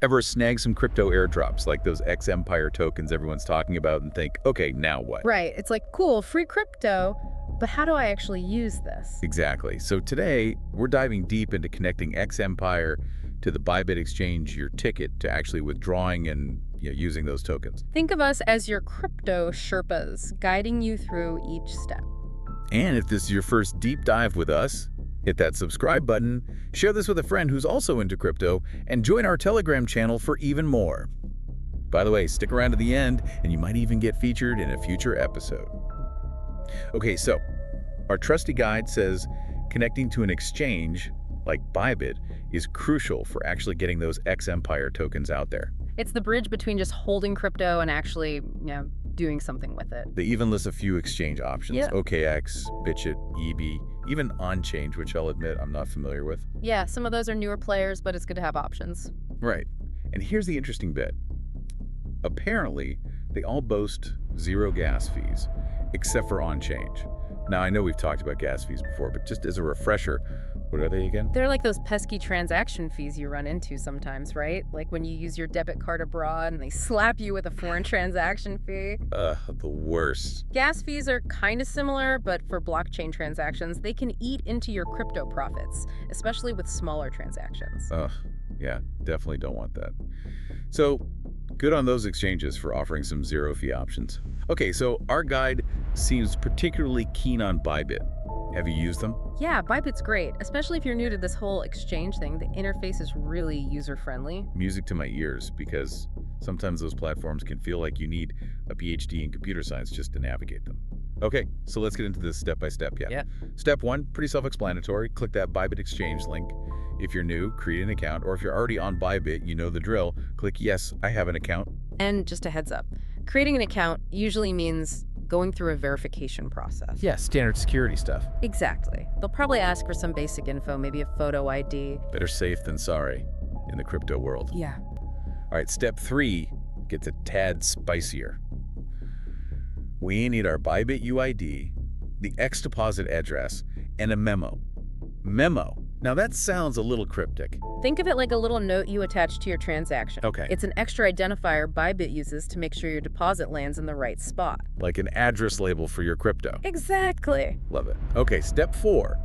Ever snag some crypto airdrops like those Xempire tokens everyone's talking about and think, okay, now what? Right. It's like, cool, free crypto, but how do I actually use this? Exactly. So today, we're diving deep into connecting Xempire to the BYBIT exchange, your ticket, to actually withdrawing and using those tokens. Think of us as your crypto Sherpas, guiding you through each step. And if this is your first deep dive with us, hit that subscribe button, share this with a friend who's also into crypto, and join our Telegram channel for even more. By the way, stick around to the end, and you might even get featured in a future episode. Okay, so our trusty guide says connecting to an exchange like BYBIT is crucial for actually getting those Xempire tokens out there. It's the bridge between just holding crypto and actually, doing something with it. They even list a few exchange options, Yeah. OKX, Bitget, EB, even on-change, which I'll admit I'm not familiar with. Yeah, some of those are newer players, but it's good to have options. Right. And here's the interesting bit. Apparently, they all boast zero gas fees, except for on-change. Now, I know we've talked about gas fees before, but just as a refresher, what are they again? They're like those pesky transaction fees you run into sometimes, right? Like when you use your debit card abroad and they slap you with a foreign transaction fee. The worst. Gas fees are kind of similar, but for blockchain transactions, they can eat into your crypto profits, especially with smaller transactions. Yeah, definitely don't want that. So, good on those exchanges for offering some zero fee options. Okay, so our guide seems particularly keen on BYBIT. Have you used them? Yeah, BYBIT's great, especially if you're new to this whole exchange thing. The interface is really user-friendly. Music to my ears, because sometimes those platforms can feel like you need a PhD in computer science just to navigate them. Okay, so let's get into this step by step. Yeah. Step 1, pretty self-explanatory. Click that BYBIT exchange link. If you're new, create an account, or if you're already on BYBIT, you know the drill. Click yes, I have an account. And just a heads up, creating an account usually means going through a verification process. Yeah, standard security stuff. Exactly. They'll probably ask for some basic info, maybe a photo ID. Better safe than sorry in the crypto world. Yeah. All right, step 3 gets a tad spicier. We need our BYBIT UID, the X deposit address, and a memo. Memo. Now that sounds a little cryptic. Think of it like a little note you attach to your transaction. Okay. It's an extra identifier BYBIT uses to make sure your deposit lands in the right spot. Like an address label for your crypto. Exactly. Love it. Okay, step 4.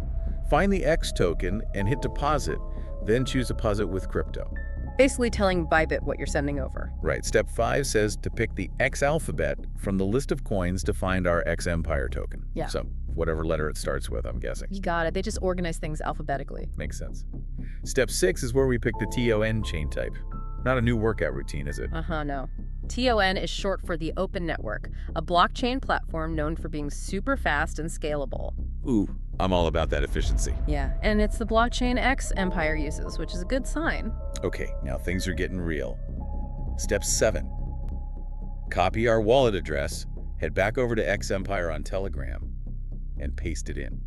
Find the X token and hit deposit, then choose deposit with crypto. Basically telling BYBIT what you're sending over. Right. Step 5 says to pick the X alphabet from the list of coins to find our Xempire token. Yeah. So whatever letter it starts with, I'm guessing. You got it. They just organize things alphabetically. Makes sense. Step 6 is where we pick the TON chain type. Not a new workout routine, is it? No. TON is short for the Open Network, a blockchain platform known for being super fast and scalable. Ooh, I'm all about that efficiency. Yeah, and it's the blockchain Xempire uses, which is a good sign. Okay, now things are getting real. Step 7. Copy our wallet address, head back over to Xempire on Telegram, and paste it in.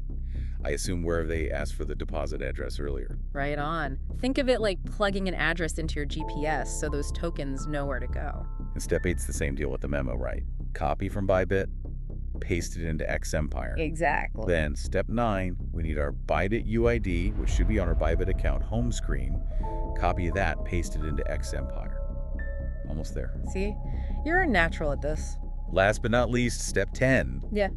I assume where they asked for the deposit address earlier. Right on. Think of it like plugging an address into your GPS so those tokens know where to go. And step 8's the same deal with the memo, right? Copy from BYBIT, paste it into Xempire. Exactly. Then step 9, we need our BYBIT UID, which should be on our BYBIT account home screen. Copy that, paste it into Xempire. Almost there. See? You're a natural at this. Last but not least, step 10. Yeah.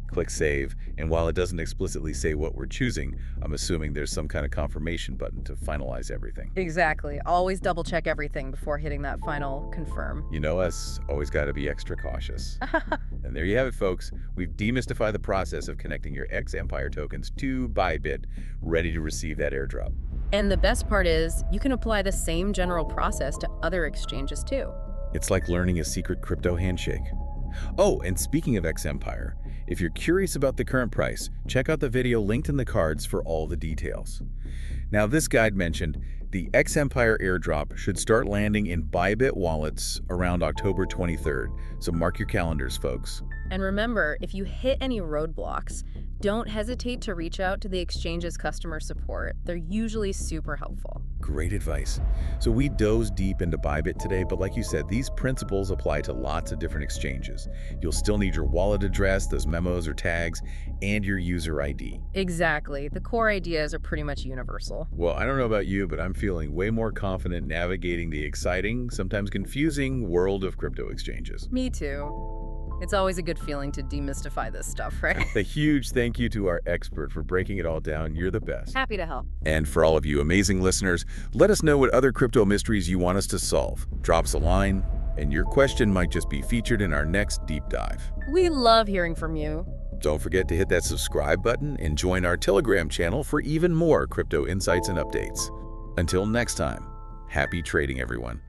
Click save, and while it doesn't explicitly say what we're choosing, I'm assuming there's some kind of confirmation button to finalize everything. Exactly. Always double check everything before hitting that final confirm. You know us, always got to be extra cautious. And there you have it, folks. We've demystified the process of connecting your Xempire tokens to BYBIT, ready to receive that airdrop. And the best part is, you can apply the same general process to other exchanges too. It's like learning a secret crypto handshake. Oh, and speaking of Xempire, if you're curious about the current price, check out the video linked in the cards for all the details. Now, this guide mentioned the Xempire airdrop should start landing in BYBIT wallets around October 23rd, so mark your calendars, folks. And remember, if you hit any roadblocks, don't hesitate to reach out to the exchange's customer support. They're usually super helpful. Great advice. So we dove deep into BYBIT today, but like you said, these principles apply to lots of different exchanges. You'll still need your wallet address, those memos or tags, and your user ID. Exactly. The core ideas are pretty much universal. Well, I don't know about you, but I'm feeling way more confident navigating the exciting, sometimes confusing world of crypto exchanges. Me too. It's always a good feeling to demystify this stuff, right? A huge thank you to our expert for breaking it all down. You're the best. Happy to help. And for all of you amazing listeners, let us know what other crypto mysteries you want us to solve. Drop us a line, and your question might just be featured in our next deep dive. We love hearing from you. Don't forget to hit that subscribe button and join our Telegram channel for even more crypto insights and updates. Until next time, happy trading, everyone.